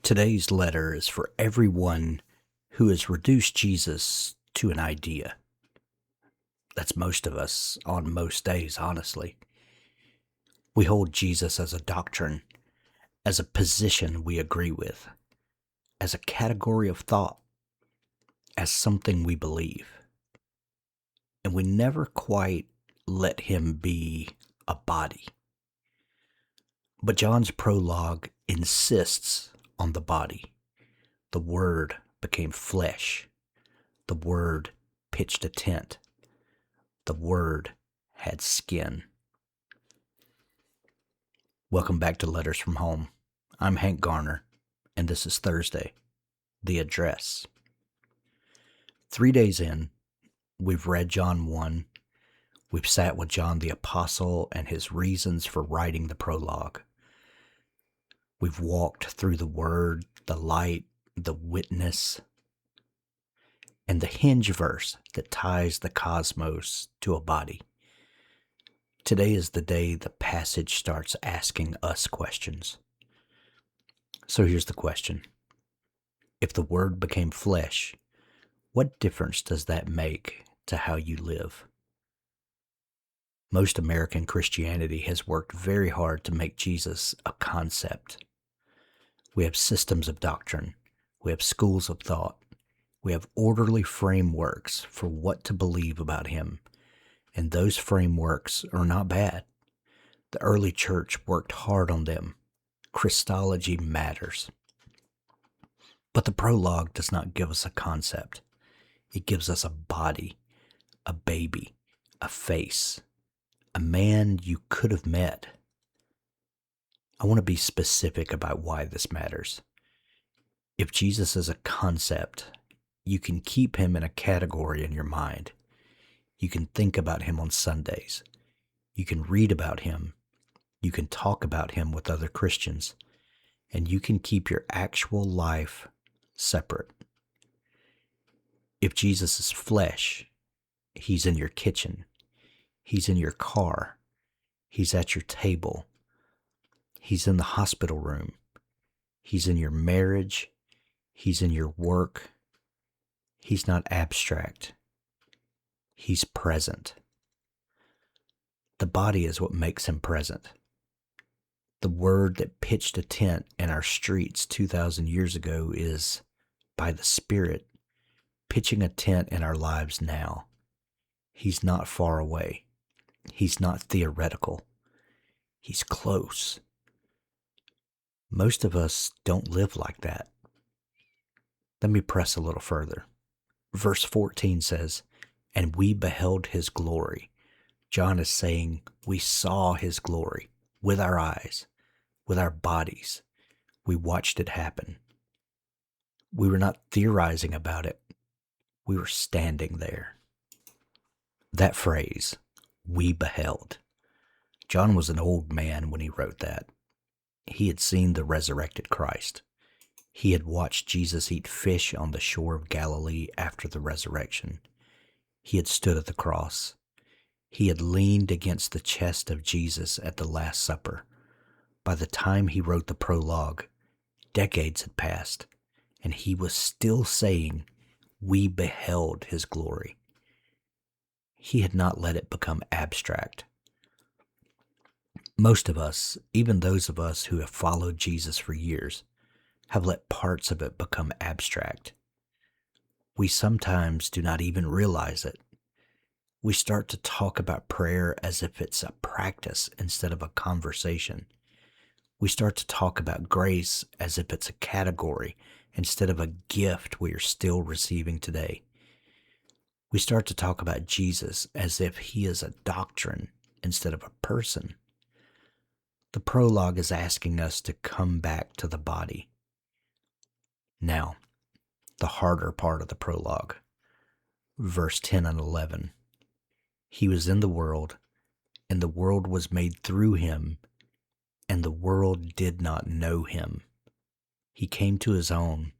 Today's letter is for everyone who has reduced Jesus to an idea. That's most of us on most days, honestly. We hold Jesus as a doctrine, as a position we agree with, as a category of thought, as something we believe. And we never quite let him be a body. But John's prologue insists on the body. The Word became flesh. The Word pitched a tent. The Word had skin. Welcome back to Letters from Home. I'm Hank Garner, and this is Thursday, The Address. 3 days in, we've read John 1. We've sat with John the Apostle and his reasons for writing the prologue. We've walked through the Word, the light, the witness, and the hinge verse that ties the cosmos to a body. Today is the day the passage starts asking us questions. So here's the question. If the Word became flesh, what difference does that make to how you live? Most American Christianity has worked very hard to make Jesus a concept. We have systems of doctrine. We have schools of thought. We have orderly frameworks for what to believe about him. And those frameworks are not bad. The early church worked hard on them. Christology matters. But the prologue does not give us a concept. It gives us a body, a baby, a face, a man you could have met. I want to be specific about why this matters. If Jesus is a concept, you can keep him in a category in your mind. You can think about him on Sundays. You can read about him. You can talk about him with other Christians. And you can keep your actual life separate. If Jesus is flesh, he's in your kitchen. He's in your car. He's at your table. He's in the hospital room. He's in your marriage. He's in your work. He's not abstract. He's present. The body is what makes him present. The Word that pitched a tent in our streets 2,000 years ago is, by the Spirit, pitching a tent in our lives now. He's not far away. He's not theoretical. He's close. Most of us don't live like that. Let me press a little further. Verse 14 says, "And we beheld his glory." John is saying we saw his glory with our eyes, with our bodies. We watched it happen. We were not theorizing about it. We were standing there. That phrase, "we beheld." John was an old man when he wrote that. He had seen the resurrected Christ. He had watched Jesus eat fish on the shore of Galilee after the resurrection. He had stood at the cross. He had leaned against the chest of Jesus at the Last Supper. By the time he wrote the prologue, decades had passed, and he was still saying, "We beheld his glory." He had not let it become abstract. Most of us, even those of us who have followed Jesus for years, have let parts of it become abstract. We sometimes do not even realize it. We start to talk about prayer as if it's a practice instead of a conversation. We start to talk about grace as if it's a category instead of a gift we are still receiving today. We start to talk about Jesus as if he is a doctrine instead of a person. The prologue is asking us to come back to the body. Now, the harder part of the prologue, verse 10 and 11. "He was in the world, and the world was made through him, and the world did not know him. He came to his own,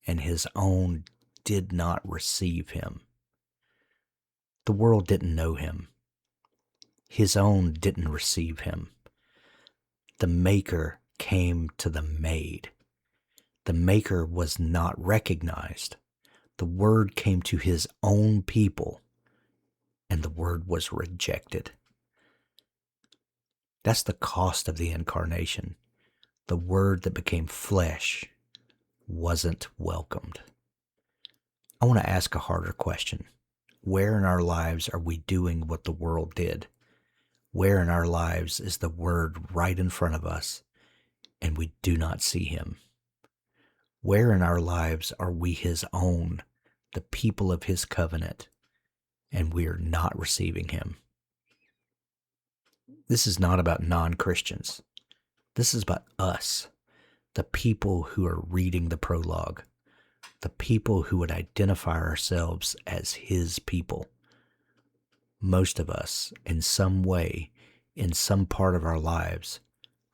and his own did not receive him." The world didn't know him. His own didn't receive him. The maker came to the made. The Maker was not recognized. The Word came to his own people, and the Word was rejected. That's the cost of the incarnation. The Word that became flesh wasn't welcomed. I want to ask a harder question. Where in our lives are we doing what the world did? Where in our lives is the Word right in front of us and we do not see him? Where in our lives are we his own, the people of his covenant, and we are not receiving him? This is not about non-Christians. This is about us, the people who are reading the prologue, the people who would identify ourselves as his people. Most of us, in some way, in some part of our lives,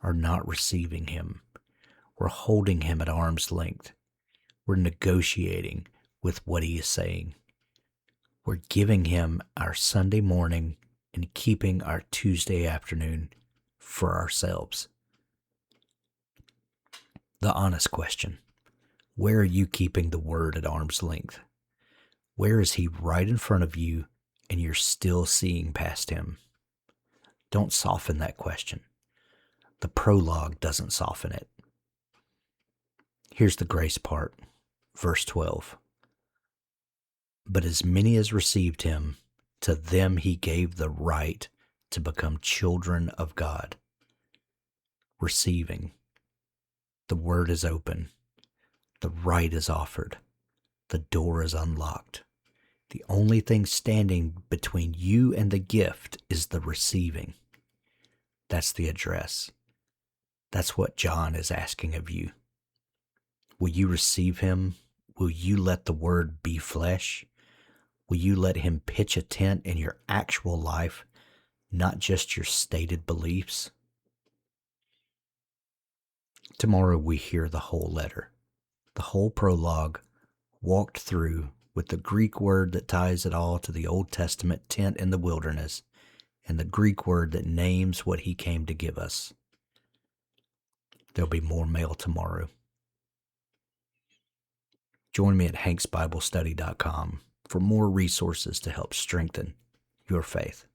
are not receiving him. We're holding him at arm's length. We're negotiating with what he is saying. We're giving him our Sunday morning and keeping our Tuesday afternoon for ourselves. The honest question: where are you keeping the Word at arm's length? Where is he right in front of you and you're still seeing past him? Don't soften that question. The prologue doesn't soften it. Here's the grace part, verse 12. But as many as received him, to them he gave the right to become children of God. Receiving. The word is open. The right is offered. The door is unlocked. The only thing standing between you and the gift is the receiving. That's the address. That's what John is asking of you. Will you receive him? Will you let the word be flesh? Will you let him pitch a tent in your actual life, not just your stated beliefs? Tomorrow we hear the whole letter, the whole prologue, walked through with the Greek word that ties it all to the Old Testament tent in the wilderness, and the Greek word that names what he came to give us. There'll be more mail tomorrow. Join me at hanksbiblestudy.com for more resources to help strengthen your faith.